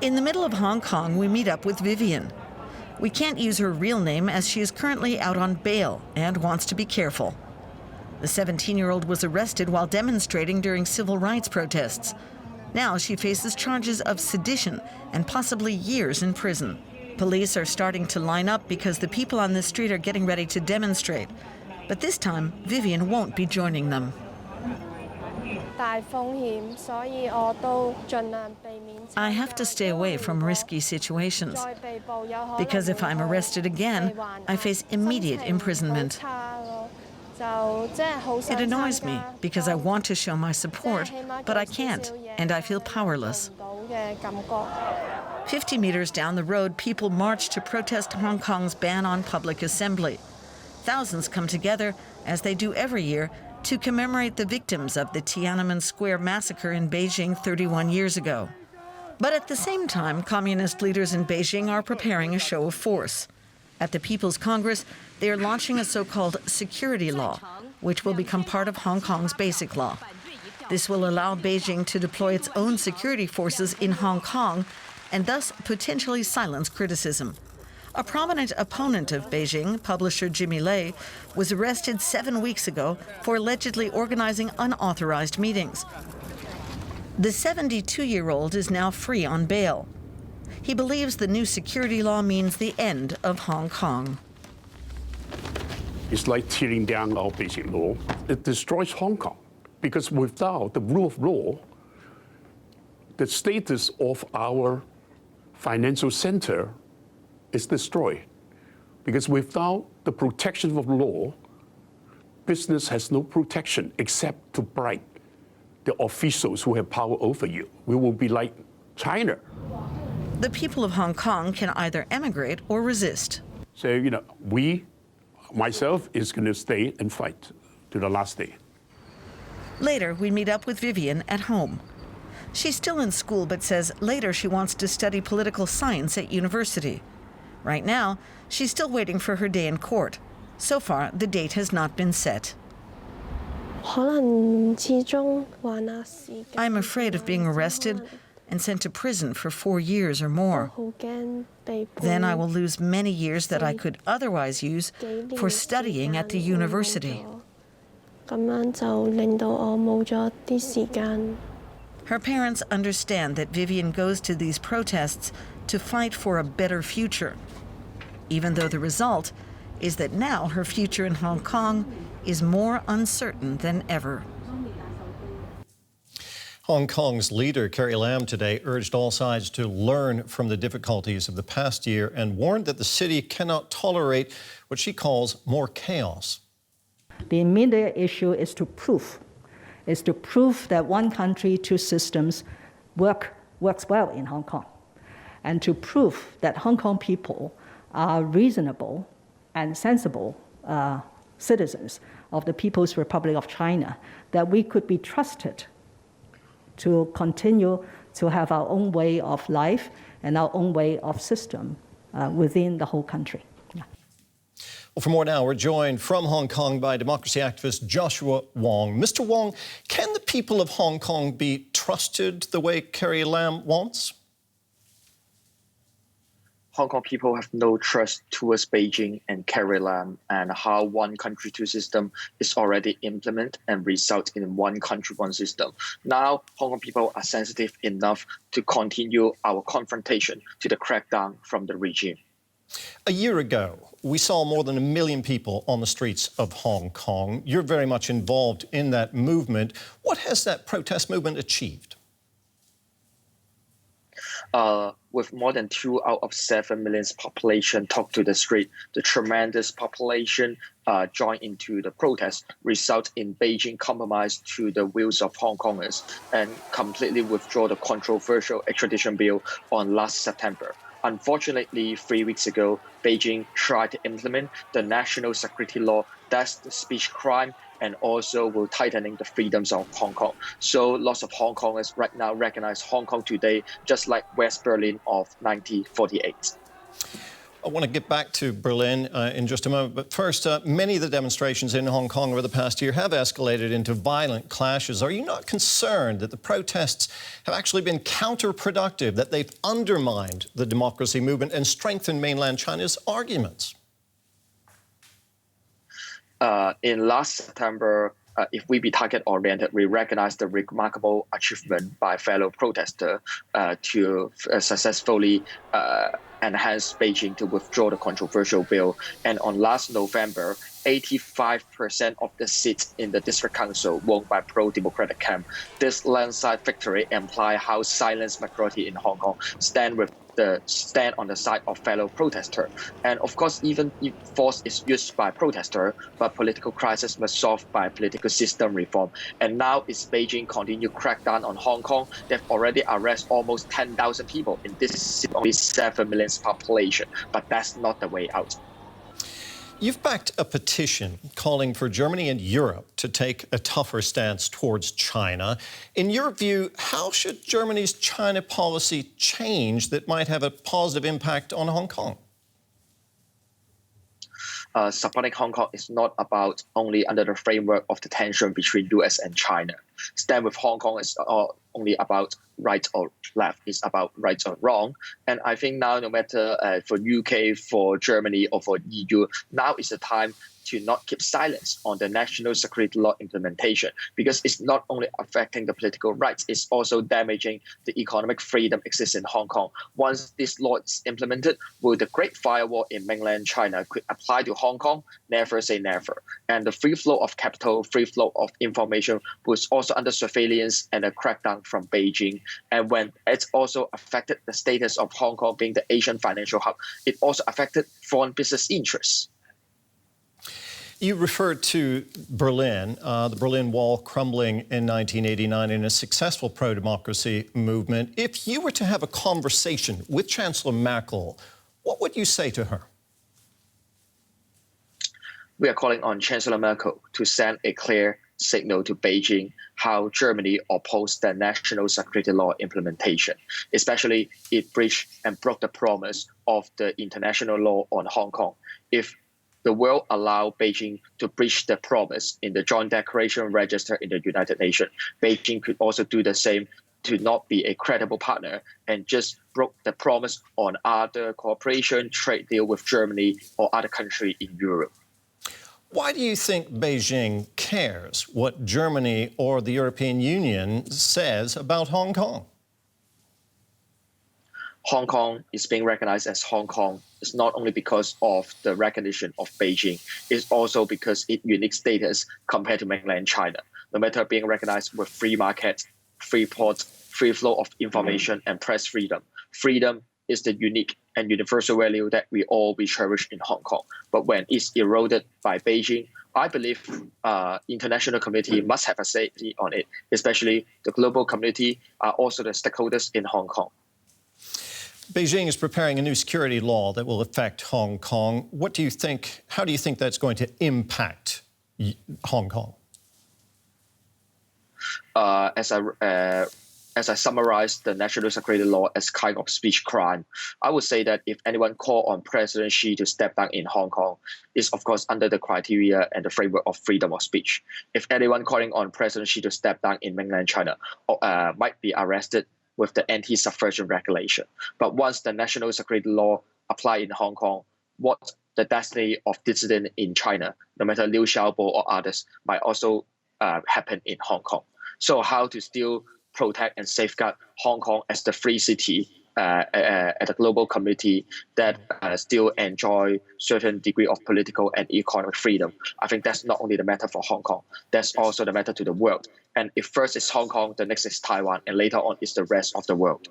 In the middle of Hong Kong, we meet up with Vivian. We can't use her real name as she is currently out on bail and wants to be careful. The 17-year-old was arrested while demonstrating during civil rights protests. Now she faces charges of sedition and possibly years in prison. Police are starting to line up because the people on the street are getting ready to demonstrate. But this time, Vivian won't be joining them. I have to stay away from risky situations, because if I'm arrested again, I face immediate imprisonment. It annoys me because I want to show my support, but I can't, and I feel powerless. 50 meters down the road, people march to protest Hong Kong's ban on public assembly. Thousands come together, as they do every year, to commemorate the victims of the Tiananmen Square massacre in Beijing 31 years ago. But at the same time, communist leaders in Beijing are preparing a show of force. At the People's Congress, they are launching a so-called security law, which will become part of Hong Kong's basic law. This will allow Beijing to deploy its own security forces in Hong Kong and thus potentially silence criticism. A prominent opponent of Beijing, publisher Jimmy Lai, was arrested 7 weeks ago for allegedly organizing unauthorized meetings. The 72-year-old is now free on bail. He believes the new security law means the end of Hong Kong. It's like tearing down our basic law. It destroys Hong Kong, because without the rule of law, the status of our financial center is destroyed. Because without the protection of law, business has no protection except to bribe the officials who have power over you. We will be like China. The people of Hong Kong can either emigrate or resist. So, myself is going to stay and fight to the last day. Later, we meet up with Vivian at home. She's still in school, but says later she wants to study political science at university. Right now, she's still waiting for her day in court. So far, the date has not been set. I'm afraid of being arrested and sent to prison for 4 years or more. Then I will lose many years that I could otherwise use for studying at the university. Her parents understand that Vivian goes to these protests to fight for a better future, even though the result is that now her future in Hong Kong is more uncertain than ever. Hong Kong's leader, Carrie Lam, today urged all sides to learn from the difficulties of the past year and warned that the city cannot tolerate what she calls more chaos. The immediate issue is to prove that one country, two systems works well in Hong Kong, and to prove that Hong Kong people are reasonable and sensible citizens of the People's Republic of China, that we could be trusted to continue to have our own way of life and our own way of system within the whole country. Yeah. Well, for more now, we're joined from Hong Kong by democracy activist Joshua Wong. Mr. Wong, can the people of Hong Kong be trusted the way Carrie Lam wants? Hong Kong people have no trust towards Beijing and Carrie Lam, and how one country, two system is already implemented and result in one country, one system. Now, Hong Kong people are sensitive enough to continue our confrontation to the crackdown from the regime. A year ago, we saw more than 1 million people on the streets of Hong Kong. You're very much involved in that movement. What has that protest movement achieved? With more than 2 out of 7 million population took to the street, the tremendous population joined into the protest result in Beijing compromise to the wills of Hong Kongers and completely withdraw the controversial extradition bill on last September. Unfortunately, 3 weeks ago, Beijing tried to implement the national security law that's the speech crime and also will tightening the freedoms of Hong Kong. So lots of Hong Kongers right now recognize Hong Kong today, just like West Berlin of 1948. I want to get back to Berlin in just a moment, but first, many of the demonstrations in Hong Kong over the past year have escalated into violent clashes. Are you not concerned that the protests have actually been counterproductive, that they've undermined the democracy movement and strengthened mainland China's arguments? In last September, if we be target-oriented, we recognize the remarkable achievement by fellow protesters to successfully enhance Beijing to withdraw the controversial bill. And on last November, 85% of the seats in the district council won by pro-democratic camp. This landslide victory implies how silenced majority in Hong Kong stand on the side of fellow protesters. And of course, even if force is used by protesters, but political crisis must solve by political system reform. And now is Beijing continue crackdown on Hong Kong. They've already arrested almost 10,000 people in this only 7 million population. But that's not the way out. You've backed a petition calling for Germany and Europe to take a tougher stance towards China. In your view, how should Germany's China policy change that might have a positive impact on Hong Kong? Supporting Hong Kong is not about only under the framework of the tension between US and China. Stand with Hong Kong is only about right or left, it's about right or wrong. And I think now, no matter for UK, for Germany, or for EU, now is the time to not keep silence on the national security law implementation, because it's not only affecting the political rights, it's also damaging the economic freedom exists in Hong Kong. Once this law is implemented, will the Great Firewall in mainland China could apply to Hong Kong? Never say never. And the free flow of capital, free flow of information was also under surveillance and a crackdown from Beijing. And when it's also affected the status of Hong Kong being the Asian financial hub, it also affected foreign business interests. You referred to Berlin, the Berlin Wall crumbling in 1989 in a successful pro-democracy movement. If you were to have a conversation with Chancellor Merkel, what would you say to her? We are calling on Chancellor Merkel to send a clear signal to Beijing how Germany opposed the national security law implementation, especially it breached and broke the promise of the international law on Hong Kong. If the world allow Beijing to breach the promise in the Joint Declaration registered in the United Nations, Beijing could also do the same to not be a credible partner and just broke the promise on other cooperation, trade deal with Germany or other country in Europe. Why do you think Beijing cares what Germany or the European Union says about Hong Kong? Hong Kong is being recognized as Hong Kong. It's not only because of the recognition of Beijing, it's also because its unique status compared to mainland China. No matter being recognized with free market, free port, free flow of information, and press freedom. Freedom is the unique and universal value that we all cherish in Hong Kong. But when it's eroded by Beijing, I believe international community must have a say on it, especially the global community are also the stakeholders in Hong Kong. Beijing is preparing a new security law that will affect Hong Kong. What do you think? How do you think that's going to impact Hong Kong? As I summarized the national security law as kind of speech crime, I would say that if anyone call on President Xi to step down in Hong Kong, is of course under the criteria and the framework of freedom of speech. If anyone calling on President Xi to step down in mainland China might be arrested with the anti-subversion regulation. But once the national security law apply in Hong Kong, what the destiny of dissident in China, no matter Liu Xiaobo or others, might also happen in Hong Kong. So how to still protect and safeguard Hong Kong as the free city at a global community that still enjoy certain degree of political and economic freedom. I think that's not only the matter for Hong Kong, that's also the matter to the world. And if first is Hong Kong, the next is Taiwan, and later on is the rest of the world.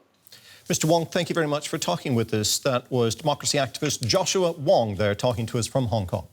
Mr. Wong, thank you very much for talking with us. That was democracy activist Joshua Wong there talking to us from Hong Kong.